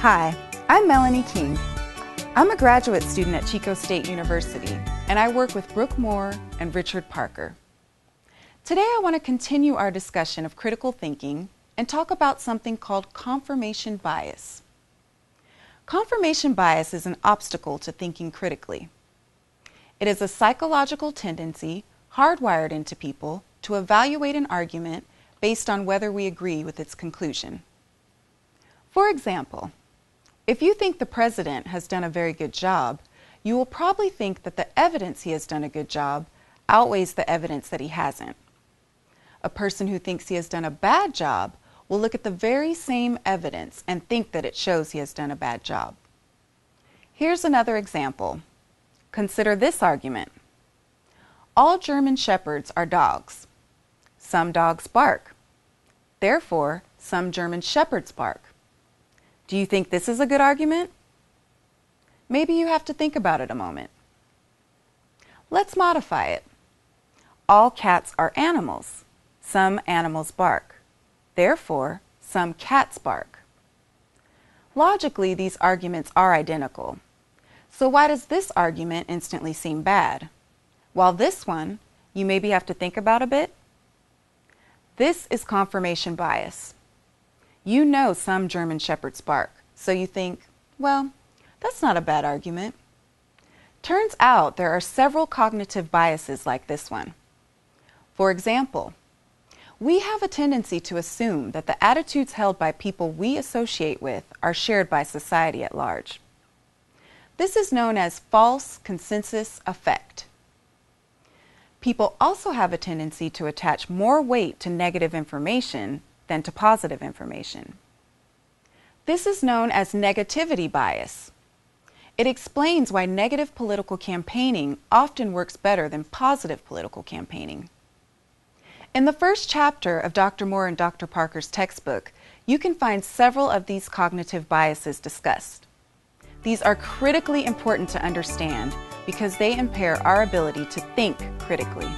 Hi, I'm Melanie King. I'm a graduate student at Chico State University, and I work with Brooke Moore and Richard Parker. Today I want to continue our discussion of critical thinking and talk about something called confirmation bias. Confirmation bias is an obstacle to thinking critically. It is a psychological tendency hardwired into people to evaluate an argument based on whether we agree with its conclusion. For example, if you think the president has done a very good job, you will probably think that the evidence he has done a good job outweighs the evidence that he hasn't. A person who thinks he has done a bad job will look at the very same evidence and think that it shows he has done a bad job. Here's another example. Consider this argument. All German shepherds are dogs. Some dogs bark. Therefore, some German shepherds bark. Do you think this is a good argument? Maybe you have to think about it a moment. Let's modify it. All cats are animals. Some animals bark. Therefore, some cats bark. Logically, these arguments are identical. So why does this argument instantly seem bad, while this one you maybe have to think about a bit? This is confirmation bias. You know some German shepherds bark, so you think, well, that's not a bad argument. Turns out there are several cognitive biases like this one. For example, we have a tendency to assume that the attitudes held by people we associate with are shared by society at large. This is known as false consensus effect. People also have a tendency to attach more weight to negative information than to positive information. This is known as negativity bias. It explains why negative political campaigning often works better than positive political campaigning. In the first chapter of Dr. Moore and Dr. Parker's textbook, you can find several of these cognitive biases discussed. These are critically important to understand because they impair our ability to think critically.